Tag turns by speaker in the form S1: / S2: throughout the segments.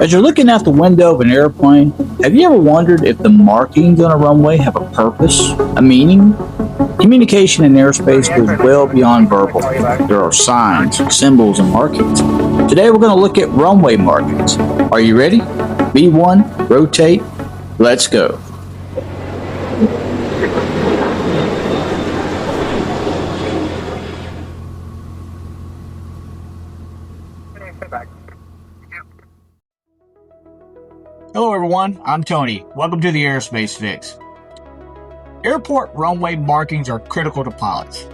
S1: As you're looking out the window of an airplane, have you ever wondered if the markings on a runway have a purpose, a meaning? Communication in airspace goes well beyond verbal. There are signs, symbols, and markings. Today we're going to look at runway markings. Are you ready? B1, rotate, let's go. Hello everyone, I'm Tony. Welcome to the Airspace Fix. Airport runway markings are critical to pilots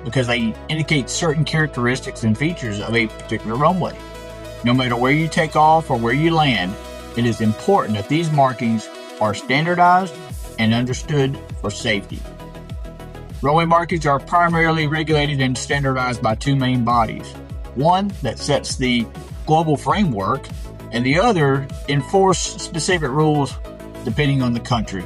S1: because they indicate certain characteristics and features of a particular runway. No matter where you take off or where you land, it is important that these markings are standardized and understood for safety. Runway markings are primarily regulated and standardized by two main bodies. One that sets the global framework, and the other enforce specific rules depending on the country.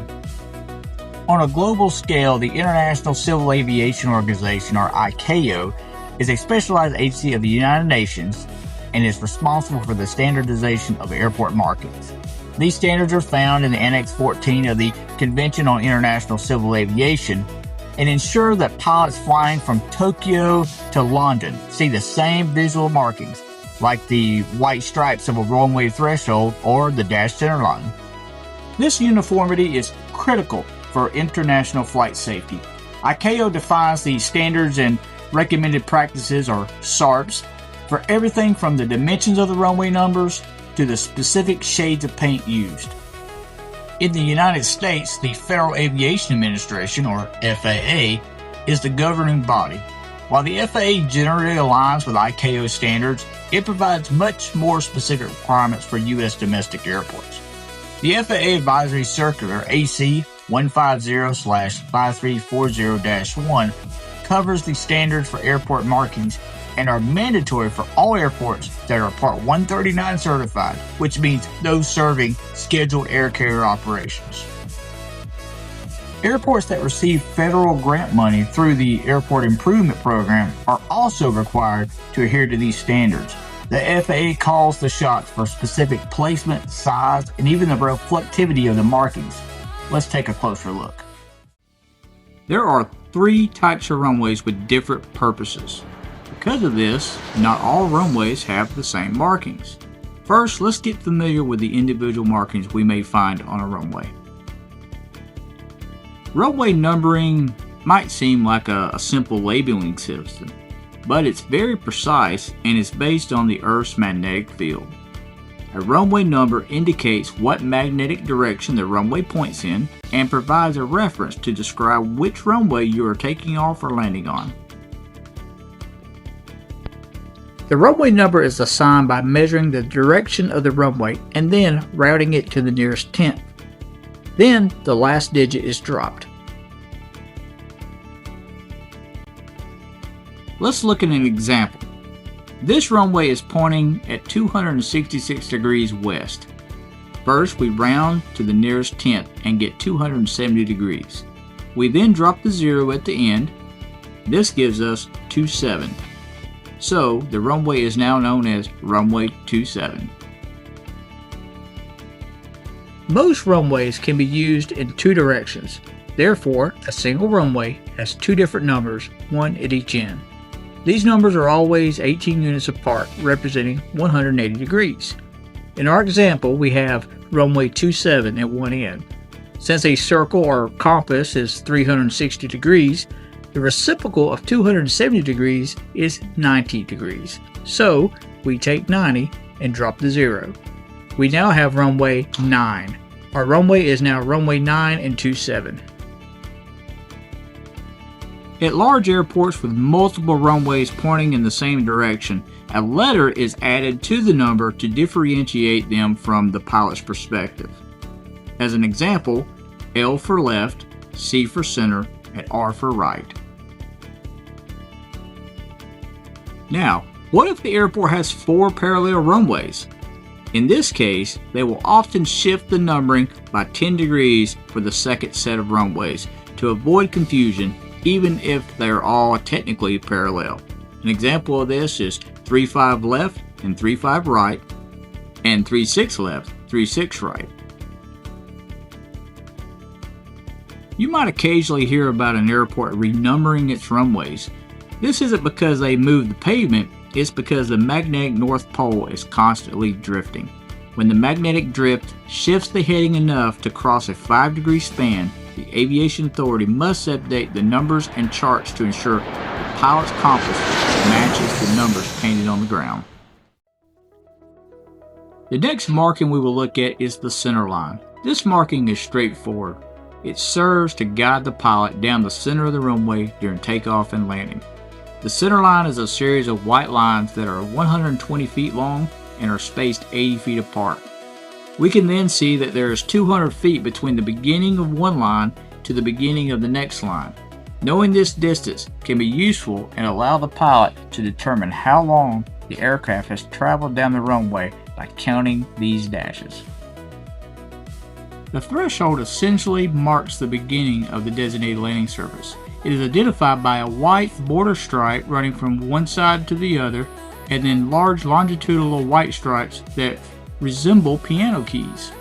S1: On a global scale, the International Civil Aviation Organization, or ICAO, is a specialized agency of the United Nations and is responsible for the standardization of airport markings. These standards are found in the Annex 14 of the Convention on International Civil Aviation and ensure that pilots flying from Tokyo to London see the same visual markings, like the white stripes of a runway threshold or the dash center line. This uniformity is critical for international flight safety. ICAO defines the standards and recommended practices, or SARPs, for everything from the dimensions of the runway numbers to the specific shades of paint used. In the United States, the Federal Aviation Administration, or FAA, is the governing body. While the FAA generally aligns with ICAO standards, it provides much more specific requirements for U.S. domestic airports. The FAA Advisory Circular AC 150/5340-1 covers the standards for airport markings and are mandatory for all airports that are Part 139 certified, which means those serving scheduled air carrier operations. Airports that receive federal grant money through the Airport Improvement Program are also required to adhere to these standards. The FAA calls the shots for specific placement, size, and even the reflectivity of the markings. Let's take a closer look. There are three types of runways with different purposes. Because of this, not all runways have the same markings. First, let's get familiar with the individual markings we may find on a runway. Runway numbering might seem like a simple labeling system, but it's very precise and is based on the Earth's magnetic field. A runway number indicates what magnetic direction the runway points in and provides a reference to describe which runway you are taking off or landing on. The runway number is assigned by measuring the direction of the runway and then routing it to the nearest tenth. Then the last digit is dropped. Let's look at an example. This runway is pointing at 266 degrees west. First, we round to the nearest tenth and get 270 degrees. We then drop the zero at the end. This gives us 27. So the runway is now known as runway 27. Most runways can be used in two directions. Therefore, a single runway has two different numbers, one at each end. These numbers are always 18 units apart, representing 180 degrees. In our example, we have runway 27 at one end. Since a circle or compass is 360 degrees, the reciprocal of 270 degrees is 90 degrees. So, we take 90 and drop the zero. We now have runway 9. Our runway is now runway 9 and 27. At large airports with multiple runways pointing in the same direction, a letter is added to the number to differentiate them from the pilot's perspective. As an example, L for left, C for center, and R for right. Now, what if the airport has 4 parallel runways? In this case, they will often shift the numbering by 10 degrees for the second set of runways to avoid confusion, even if they are all technically parallel. An example of this is 35 left and 35 right, and 36 left, 36 right. You might occasionally hear about an airport renumbering its runways. This isn't because they moved the pavement, it's because the magnetic North Pole is constantly drifting. When the magnetic drift shifts the heading enough to cross a 5-degree span, the Aviation Authority must update the numbers and charts to ensure the pilot's compass matches the numbers painted on the ground. The next marking we will look at is the center line. This marking is straightforward. It serves to guide the pilot down the center of the runway during takeoff and landing. The center line is a series of white lines that are 120 feet long and are spaced 80 feet apart. We can then see that there is 200 feet between the beginning of one line to the beginning of the next line. Knowing this distance can be useful and allow the pilot to determine how long the aircraft has traveled down the runway by counting these dashes. The threshold essentially marks the beginning of the designated landing surface. It is identified by a white border stripe running from one side to the other, and then large longitudinal white stripes that resemble piano keys.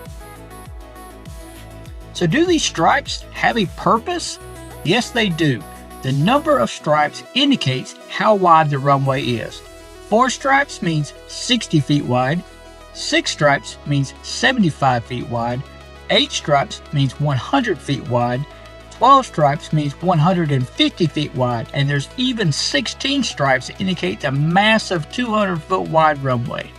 S2: So do these stripes have a purpose? Yes, they do. The number of stripes indicates how wide the runway is. 4 stripes means 60 feet wide, 6 stripes means 75 feet wide, 8 stripes means 100 feet wide, 12 stripes means 150 feet wide, and there's even 16 stripes that indicate a massive 200-foot wide runway.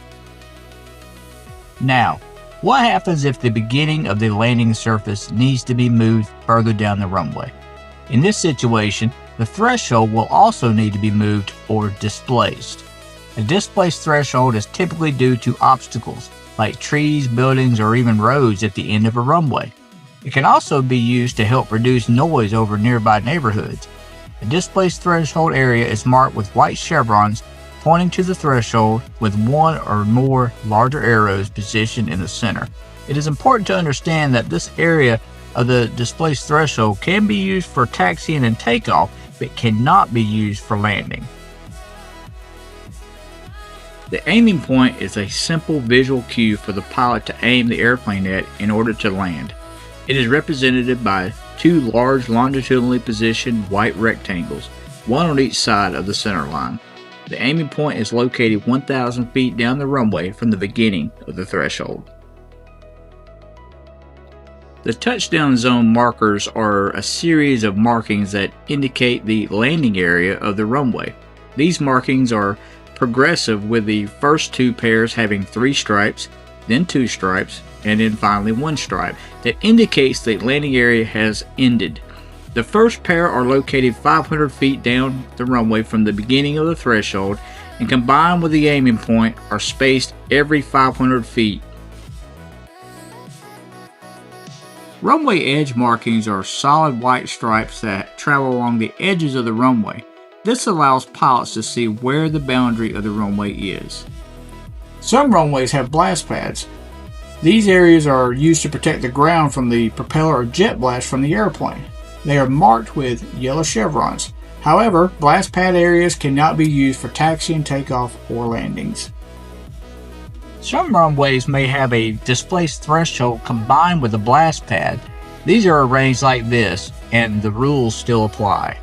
S2: Now, what happens if the beginning of the landing surface needs to be moved further down the runway? In this situation, the threshold will also need to be moved or displaced. A displaced threshold is typically due to obstacles, like trees, buildings, or even roads at the end of a runway. It can also be used to help reduce noise over nearby neighborhoods. A displaced threshold area is marked with white chevrons pointing to the threshold with one or more larger arrows positioned in the center. It is important to understand that this area of the displaced threshold can be used for taxiing and takeoff, but cannot be used for landing.
S1: The aiming point is a simple visual cue for the pilot to aim the airplane at in order to land. It is represented by 2 large longitudinally positioned white rectangles, one on each side of the center line. The aiming point is located 1,000 feet down the runway from the beginning of the threshold. The touchdown zone markers are a series of markings that indicate the landing area of the runway. These markings are progressive, with the first 2 pairs having 3 stripes, then 2 stripes, and then finally 1 stripe that indicates the landing area has ended. The first pair are located 500 feet down the runway from the beginning of the threshold, and combined with the aiming point are spaced every 500 feet. Runway edge markings are solid white stripes that travel along the edges of the runway. This allows pilots to see where the boundary of the runway is.
S2: Some runways have blast pads. These areas are used to protect the ground from the propeller or jet blast from the airplane. They are marked with yellow chevrons. However, blast pad areas cannot be used for taxiing, takeoff, or landings. Some runways may have a displaced threshold combined with a blast pad. These are arranged like this, and the rules still apply.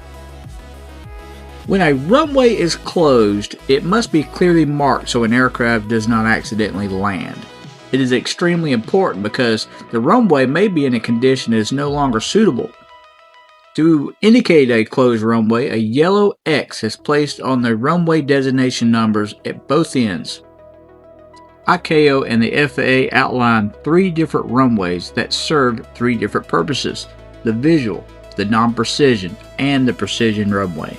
S1: When a runway is closed, it must be clearly marked so an aircraft does not accidentally land. It is extremely important because the runway may be in a condition that is no longer suitable. To indicate a closed runway, a yellow X is placed on the runway designation numbers at both ends. ICAO and the FAA outlined 3 different runways that served 3 different purposes: the visual, the non-precision, and the precision runway.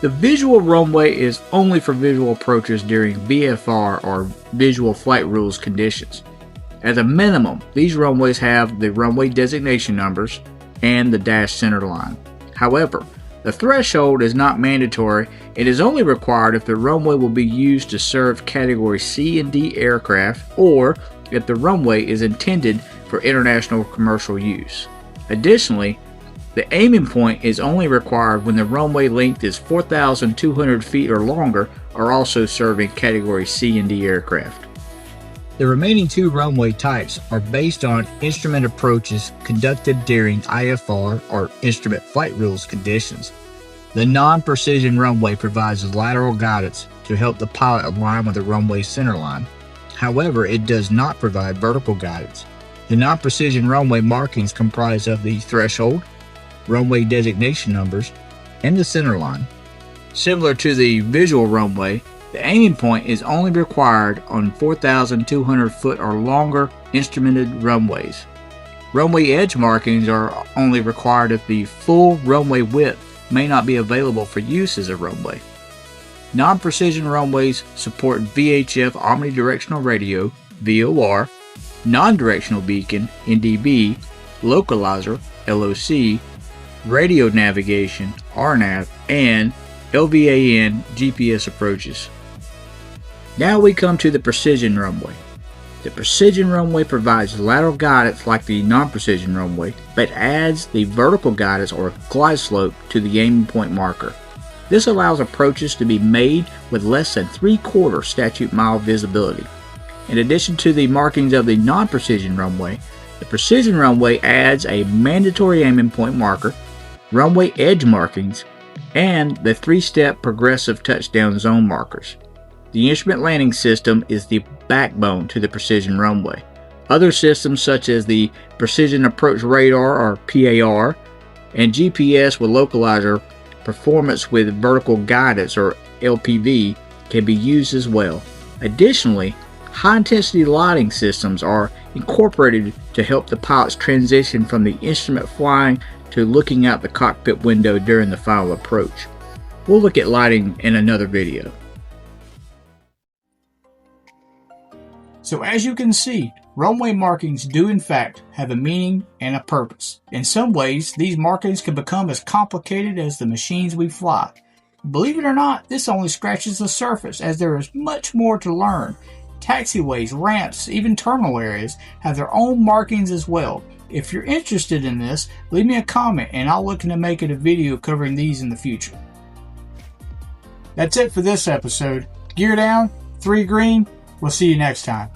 S1: The visual runway is only for visual approaches during VFR or visual flight rules conditions. As a minimum, these runways have the runway designation numbers and the dash center line. However, the threshold is not mandatory. It is only required if the runway will be used to serve Category C and D aircraft, or if the runway is intended for international commercial use. Additionally, the aiming point is only required when the runway length is 4,200 feet or longer, or also serving Category C and D aircraft.
S2: The remaining 2 runway types are based on instrument approaches conducted during IFR or instrument flight rules conditions. The non-precision runway provides lateral guidance to help the pilot align with the runway centerline. However, it does not provide vertical guidance. The non-precision runway markings comprise of the threshold, runway designation numbers, and the centerline. Similar to the visual runway, the aiming point is only required on 4,200 foot or longer instrumented runways. Runway edge markings are only required if the full runway width may not be available for use as a runway. Non-precision runways support VHF omnidirectional radio, VOR, non-directional beacon, NDB, localizer, LOC, radio navigation, RNAV, and LVAN GPS approaches. Now we come to the precision runway. The precision runway provides lateral guidance like the non-precision runway, but adds the vertical guidance or glide slope to the aiming point marker. This allows approaches to be made with less than 3/4 statute mile visibility. In addition to the markings of the non-precision runway, the precision runway adds a mandatory aiming point marker, runway edge markings, and the 3-step progressive touchdown zone markers. The instrument landing system is the backbone to the precision runway. Other systems such as the Precision Approach Radar or PAR and GPS with localizer performance with vertical guidance or LPV can be used as well. Additionally, high-intensity lighting systems are incorporated to help the pilots transition from the instrument flying to looking out the cockpit window during the final approach. We'll look at lighting in another video.
S1: So as you can see, runway markings do in fact have a meaning and a purpose. In some ways, these markings can become as complicated as the machines we fly. Believe it or not, this only scratches the surface as there is much more to learn. Taxiways, ramps, even terminal areas have their own markings as well. If you're interested in this, leave me a comment and I'll look into making a video covering these in the future. That's it for this episode. Gear down, 3 green. We'll see you next time.